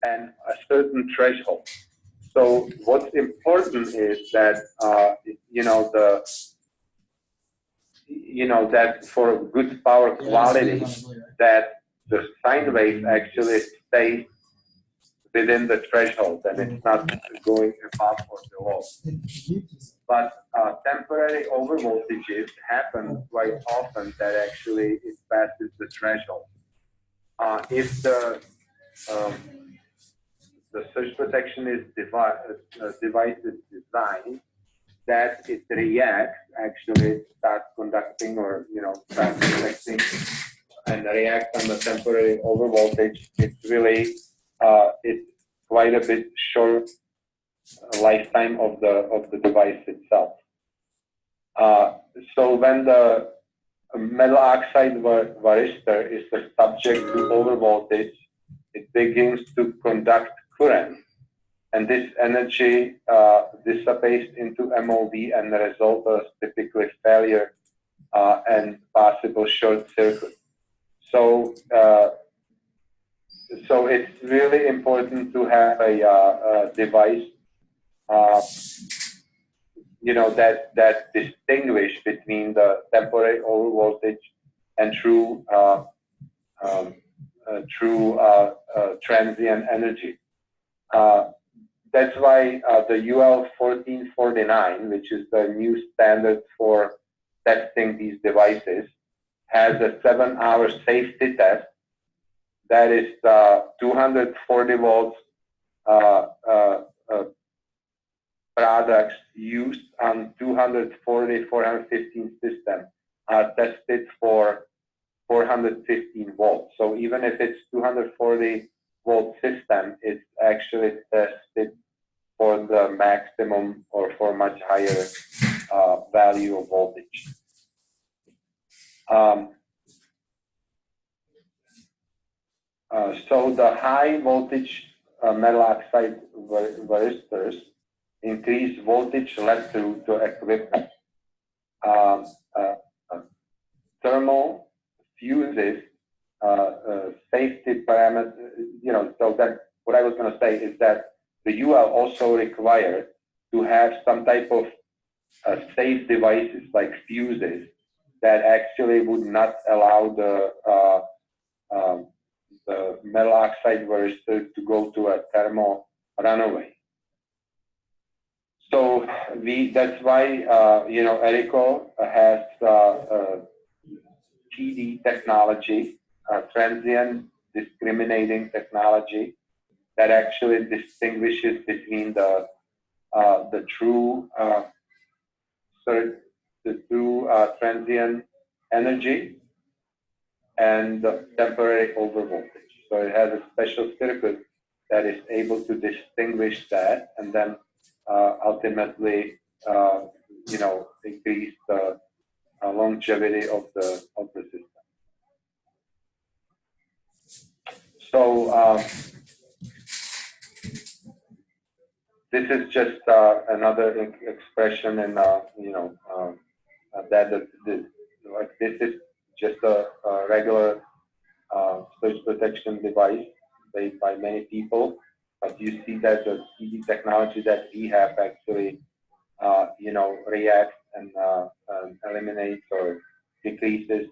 and a certain threshold. So what's important is that that for good power quality, that the sine wave actually stays within the threshold and it's not going above or below. But temporary overvoltages happen quite often that actually it passes the threshold. If the surge protection device is designed that it reacts, actually starts conducting or starts protecting and reacts on the temporary overvoltage, it's really it's quite a bit short lifetime of the device itself. So when the metal oxide varistor is subject to overvoltage, it begins to conduct current, and this energy dissipates into MOV, and the result is typically failure and possible short circuit. So it's really important to have a device that distinguish between the temporary overvoltage and true transient energy. That's why the UL 1449, which is the new standard for testing these devices, has a 7-hour safety test that is 240 volts products used on 240, 415 system are tested for 415 volts. So even if it's 240 volt system, it's actually tested for the maximum or for much higher value of voltage. So the high voltage metal oxide varistors increase voltage led through to equipment. Thermal fuses, safety parameters, so that what I was going to say is that the UL also required to have some type of safe devices like fuses that actually would not allow the metal oxide varistor to go to a thermal runaway. So that's why ERICO has TD technology, transient discriminating technology, that actually distinguishes between the true transient energy and the temporary overvoltage. So it has a special circuit that is able to distinguish that, and then ultimately, increase the longevity of the system. So this is just another expression, and this is just a regular surge protection device made by many people, but you see that the TD technology that we have actually, reacts and eliminates or decreases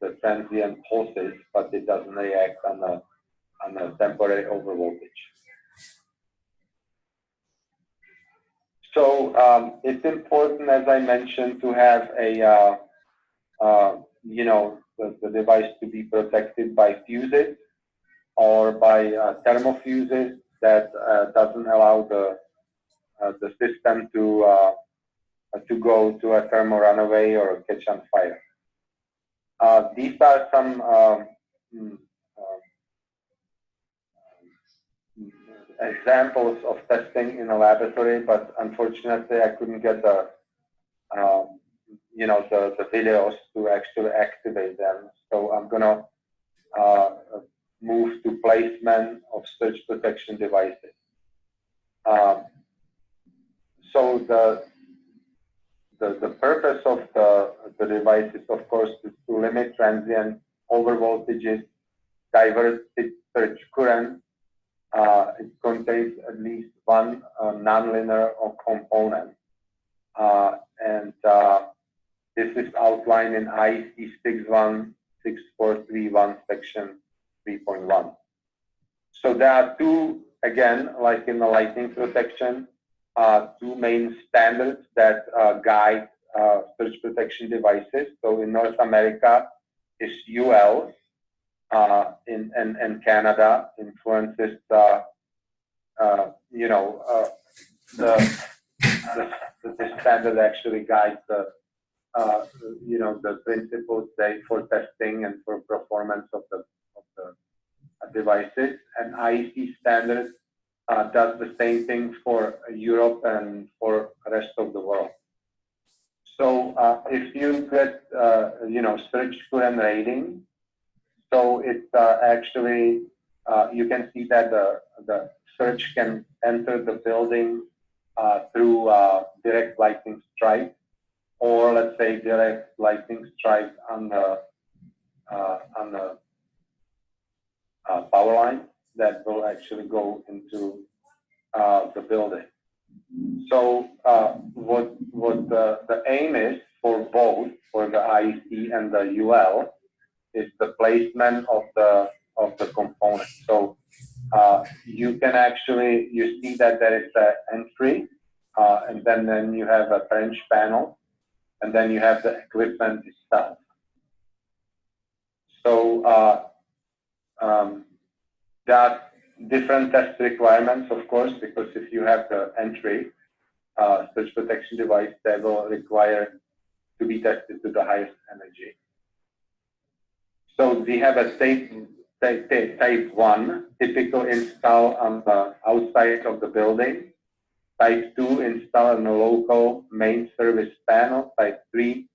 the transient pulses, but it doesn't react on a temporary overvoltage. So it's important, as I mentioned, to have the device to be protected by fuses or by thermal fuses that doesn't allow the system to go to a thermal runaway or catch on fire. These are some examples of testing in a laboratory, but unfortunately I couldn't get the videos to actually activate them. So I'm gonna move to placement of surge protection devices. So the purpose of the device is, of course, to limit transient overvoltages, divert surge current, it contains at least one nonlinear component. And this is outlined in IEC 61643.1 section 3.1. So there are two, again, like in the lightning protection, two main standards that guide surge protection devices. So in North America, is UL, and Canada influences the standard actually guides the the principles for testing and for performance of the devices. And IEC standard does the same thing for Europe and for the rest of the world. So if you get surge current rating, so it's actually you can see that the surge can enter the building through direct lightning strike, or let's say direct lightning strike on the power line that will actually go into the building. So what the aim is for both, for the IEC and the UL, is the placement of the component. So you can actually, you see that there is an entry, and then you have a branch panel, and then you have the equipment itself. So there are different test requirements, of course, because if you have the entry surge protection device, that will require to be tested to the highest energy. So we have a type 1, typical install on the outside of the building. Type 2, install on the local main service panel. Type 3,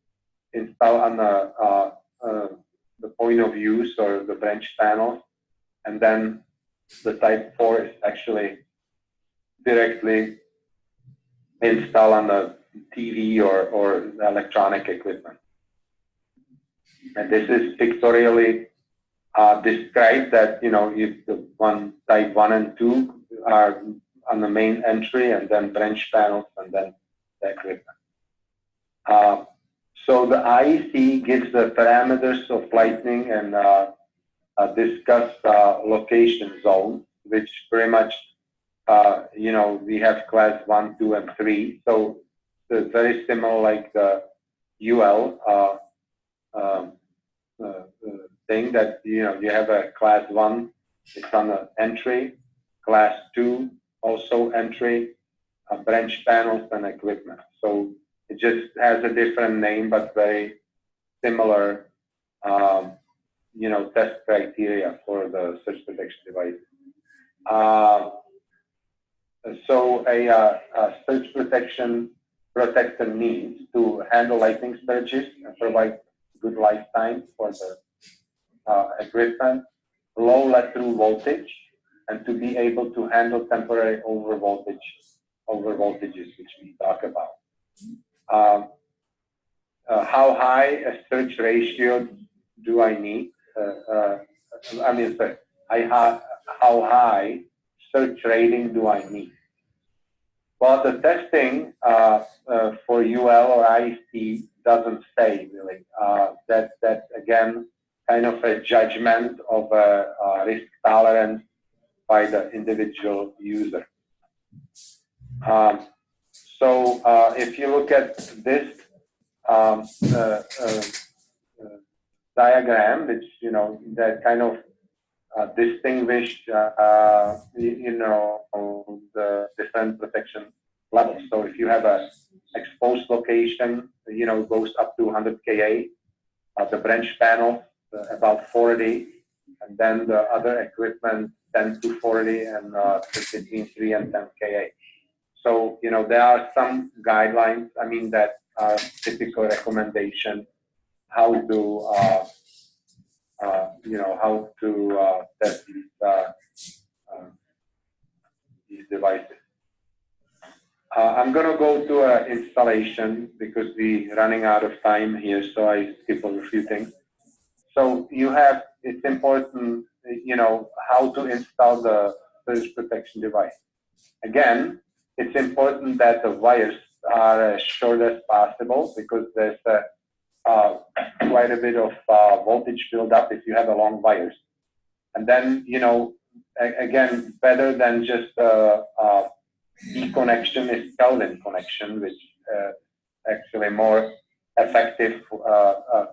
install on the point of use or the branch panel. And then the type 4 is actually directly install on the TV or the electronic equipment. And this is pictorially described that, if the type 1 and 2 are on the main entry, and then branch panels, and then the equipment. So the IEC gives the parameters of lightning and discuss location zone, which pretty much, we have class 1, 2, and 3. So it's very similar like the UL thing that, you have a class 1, it's on the entry, class 2, also entry, branch panels, and equipment. So it just has a different name, but very similar, test criteria for the surge protection device. So a surge protection protector needs to handle lightning surges and provide good lifetime for the equipment, low let-through voltage, and to be able to handle temporary overvoltages, which we talk about. How high a surge ratio do I need? How high surge rating do I need? Well, the testing for UL or IEC doesn't say really. That's again kind of a judgment of a risk tolerance by the individual user. So if you look at this diagram, which that kind of distinguished the different protection levels. So if you have a exposed location, goes up to 100 kA, the branch panel about 40, and then the other equipment 10 to 40, and between 3 and 10 kA. So there are some guidelines. That are typical recommendation how to test these devices. I'm going to go to installation because we're running out of time here, so I skip over a few things. So it's important, how to install the surge protection device. Again, it's important that the wires are as short as possible because there's quite a bit of voltage buildup if you have a long wires. And then, again, better than just D connection is Kelvin connection, which actually more effective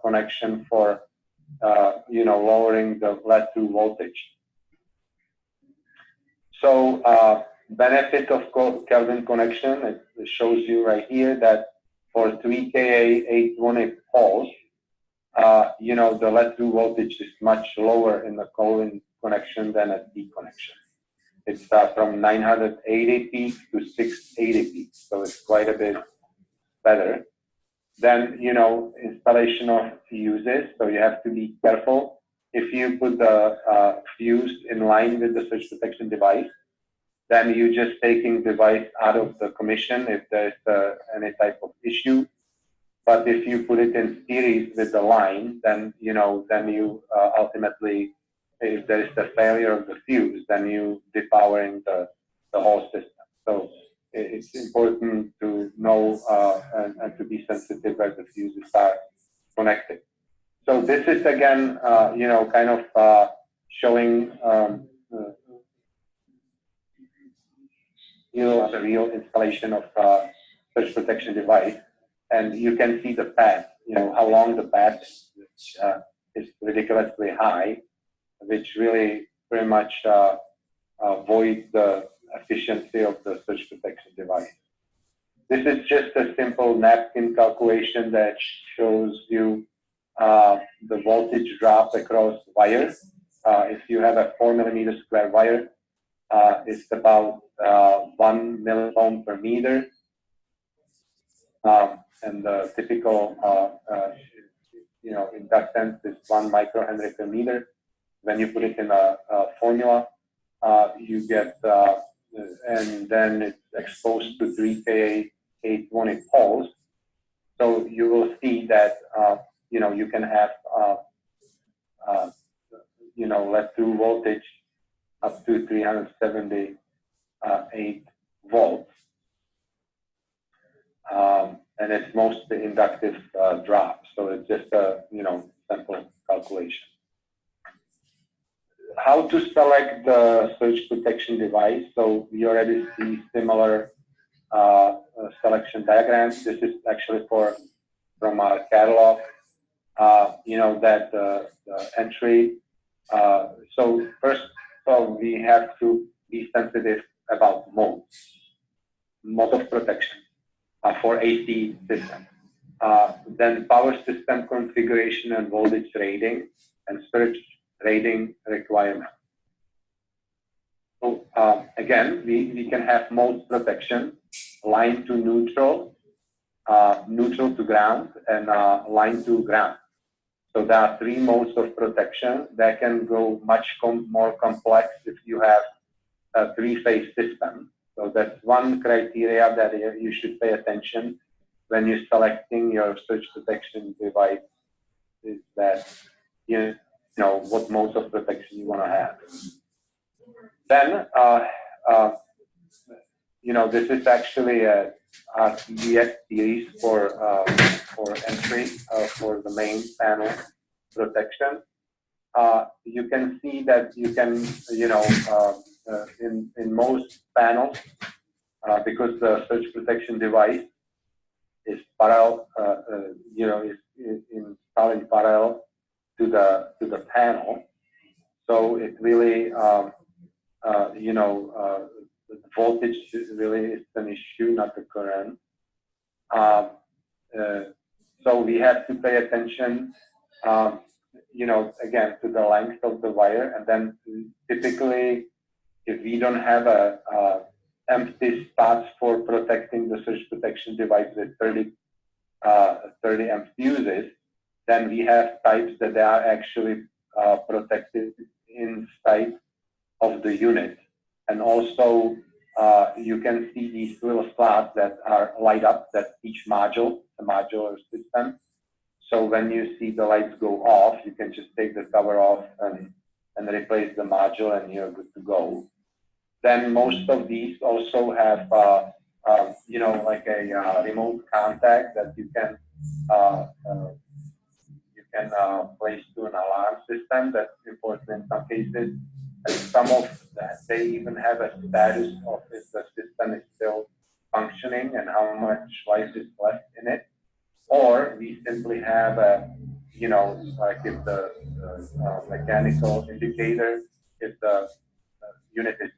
connection for lowering the lead-through voltage. So benefit of Kelvin connection, it shows you right here that for 3 Ka 820 poles, the lead-through voltage is much lower in the Kelvin connection than a D connection. It's from 980 peak to 680 peak, so it's quite a bit better. Then, installation of fuses, so you have to be careful. If you put the fuse in line with the surge protection device, then you're just taking the device out of the commission if there's any type of issue. But if you put it in series with the line, then you ultimately, if there is a failure of the fuse, then you depowering the whole system. So it's important to know and to be sensitive where the fuses are connected. So this is again, kind of showing the real installation of surge protection device, and you can see the path. How long the path is ridiculously high, which really pretty much voids the efficiency of the surge protection device. This is just a simple napkin calculation that shows you the voltage drop across wires. If you have a 4 millimeter square wire, it's about 1 milliohm per meter. And the typical inductance is 1 microhenry per meter. When you put it in a formula, you get, and then it's exposed to 3 Ka 820 poles. So you will see that, you can have, lead-through voltage up to 378 volts. And it's mostly inductive drop. So it's just a, simple calculation. How to select the surge protection device? So we already see similar selection diagrams. This is actually from our catalog. That the entry. So first of all, we have to be sensitive about mode of protection for AC system. Then power system configuration and voltage rating and surge rating requirement. So again, we can have modes protection, line to neutral, neutral to ground, and line to ground. So there are 3 modes of protection that can go much more complex if you have a 3-phase system. So that's one criteria that you should pay attention when you're selecting your surge protection device, is that what modes of protection you want to have. Then, this is actually a TDS series for entry for the main panel protection. You can see that you can, in most panels, because the surge protection device is parallel, is installed in parallel to the panel. So it really, the voltage really is an issue, not the current. So we have to pay attention, again, to the length of the wire, and then typically, if we don't have a empty spots for protecting the surge protection device with 30 amp fuses, then we have types that they are actually protected inside of the unit. And also, you can see these little slots that are light up, that each module, the modular system. So when you see the lights go off, you can just take the cover off and replace the module, and you're good to go. then most of these also have, you know, like a remote contact that you can place to an alarm system. That's important in some cases. And some of that, they even have a status of if the system is still functioning and how much life is left in it. Or we simply have a, you know, like if the mechanical indicator, if the unit is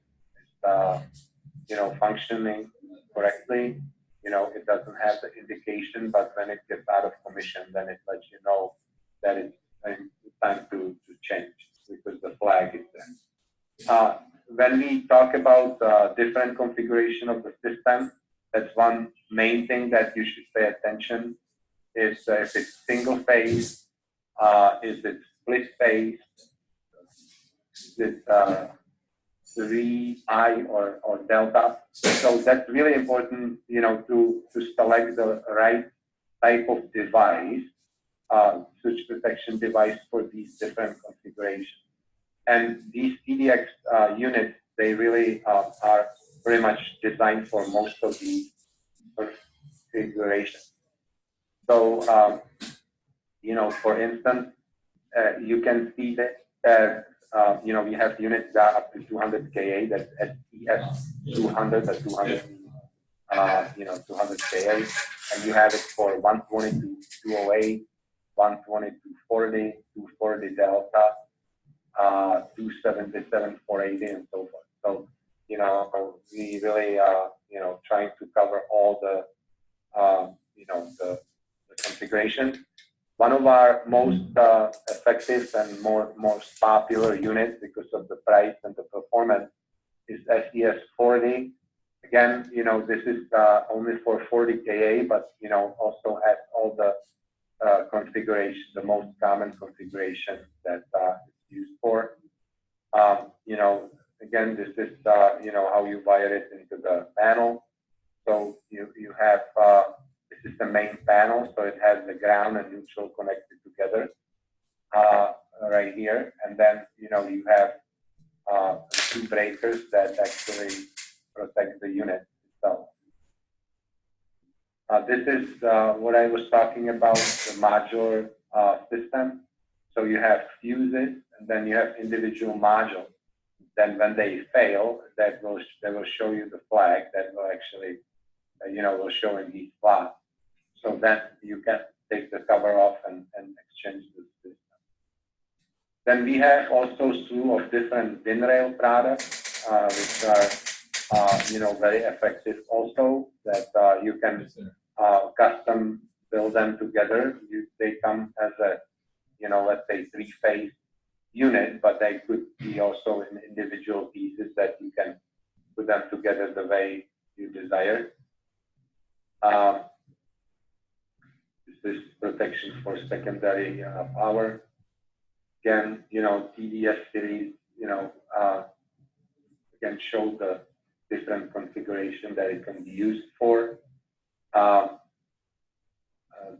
you know, functioning correctly, you know, it doesn't have the indication, but when it gets out of commission, then it lets you know that it's time to change because the flag is there. When we talk about different configuration of the system, that's one main thing that you should pay attention is if it's single phase, is it split phase, is it 3I or delta. So that's really important, you know, to select the right type of device, switch protection device for these different configurations. And these TDX units, they really are very much designed for most of these configurations. So, you know, for instance, you can see that you know, we have units that are up to 200 Ka, that's SES 200, that's 200, you know, 200 Ka, and you have it for 120 to 208, 120 to 240, 240 delta, 277, 480, and so forth. So, you know, we really, you know, trying to cover all the, you know, the configuration. One of our most effective and most popular units because of the price and the performance is SES 40. Again, you know, this is only for 40 Ka, but, you know, also has all the configuration, the most common configuration that it's used for. You know, again, this is, you know, how you wire it into the panel. So you have, this is the main panel, so it has the ground and neutral connected together right here. And then, you know, you have two breakers that actually protect the unit itself. This is what I was talking about, the modular system. So you have fuses, and then you have individual modules. Then when they fail, they will show you the flag that will actually, you know, will show in these slots. So then you can take the cover off and exchange the system. Then we have also a slew of different DIN rail products, which are, you know, very effective also, that you can custom build them together. They come as a, you know, let's say 3-phase unit, but they could be also in individual pieces that you can put them together the way you desire. This is protection for secondary power. Again, you know, TDS series, you know, again, show the different configuration that it can be used for.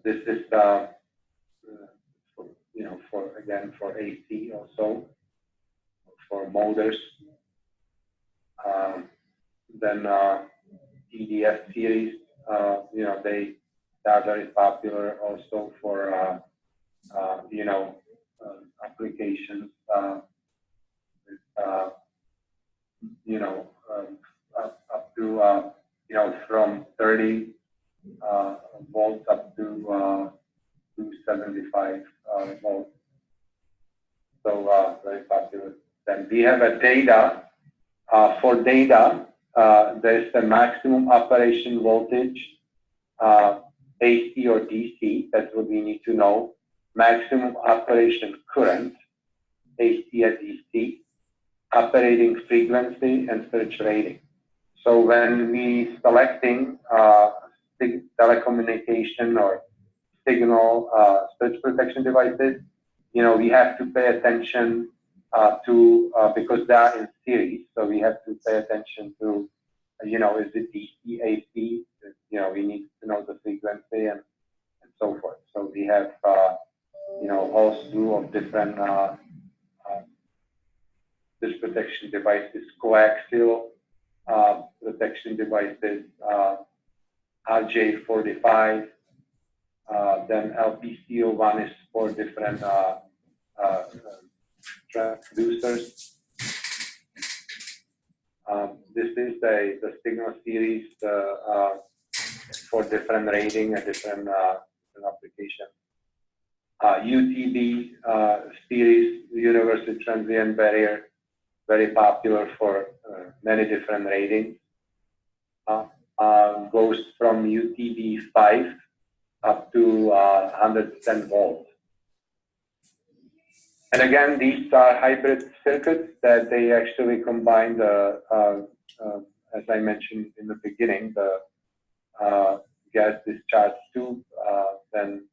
This is, for, you know, for, again, for AC also, for motors. Then TDS series, you know, they are very popular also for, you know, applications, you know, up to, you know, from 30 volts up to 275 volts. So very popular. Then we have a data. For data, there is the maximum operation voltage, AC or DC. That's what we need to know. Maximum operation current, AC and DC, operating frequency, and surge rating. So when we selecting telecommunication or signal surge protection devices, you know, we have to pay attention to, because they are in series, so we have to pay attention to, you know, is it DC, AC? You know, we need to know the frequency and so forth. So we have, you know, all slew of different surge protection devices, coaxial, protection devices, RJ45, then LPCO1 is for different transducers. This is the signal series for different rating and different applications. UTB series, Universal Transient Barrier, very popular for many different ratings. Goes from UTB 5 up to 110 volts. And again, these are hybrid circuits that they actually combine the, as I mentioned in the beginning, the gas discharge tube. Then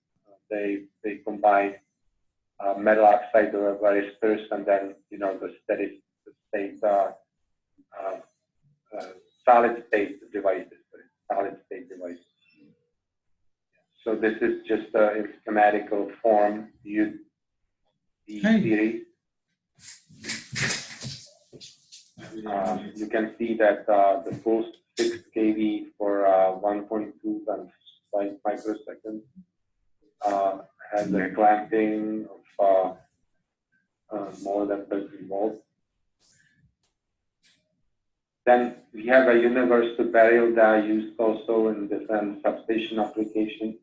they combine metal oxide resistors, and then the steady state solid state devices. So this is just in schematical form. The series. You can see that the full 6 kV for 1.2 times 5 microseconds has a clamping of more than 30 volts. Then we have a universal barrier that are used also in different substation applications.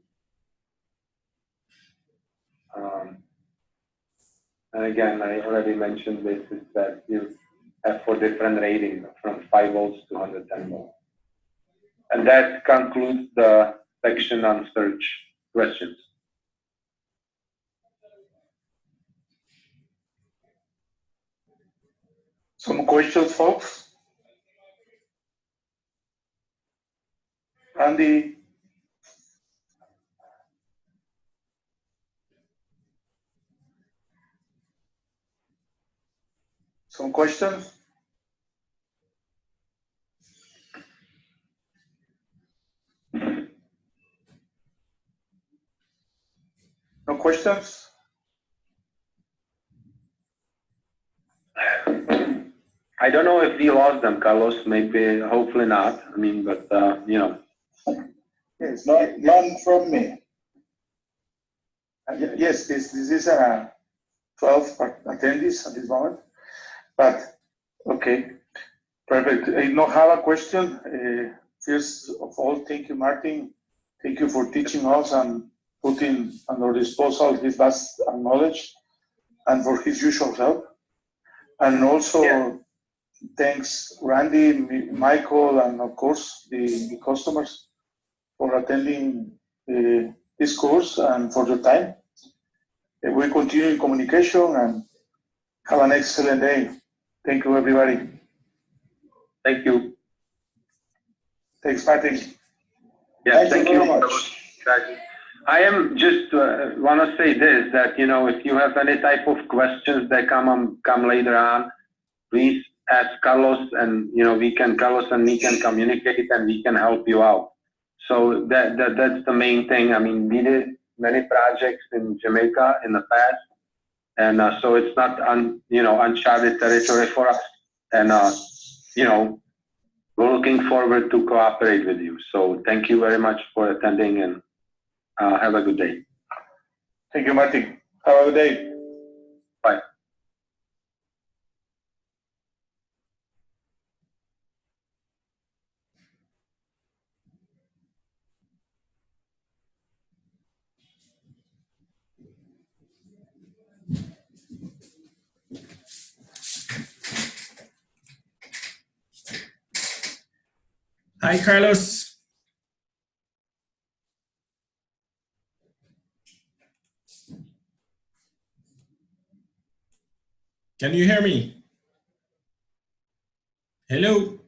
And again, I already mentioned this, is that you have for different ratings from 5 volts to 110 volts. And that concludes the section on search questions. Some questions, folks? Andy? Some questions? No questions? I don't know if we lost them, Carlos. Maybe, hopefully not. I mean, but Yes, none from me. Yes, this is 12 attendees at this moment. But okay, perfect. I don't have a question. First of all, thank you, Martin. Thank you for teaching us and putting at our disposal his vast knowledge and for his usual help. And also, thanks, Randy, Michael, and of course, the customers for attending this course and for your time. We continue in communication and have an excellent day. Thank you, everybody. Thank you. Thanks, Martin. Yeah, thank you very much. I am just want to say this, that if you have any type of questions that come later on, please ask Carlos, and Carlos and me can communicate and we can help you out. So that's the main thing. I mean, we did many projects in Jamaica in the past, and so it's not uncharted territory for us. And we're looking forward to cooperate with you. So thank you very much for attending, and have a good day. Thank you, Martin. Have a good day. Bye. Hi, Carlos. Can you hear me? Hello.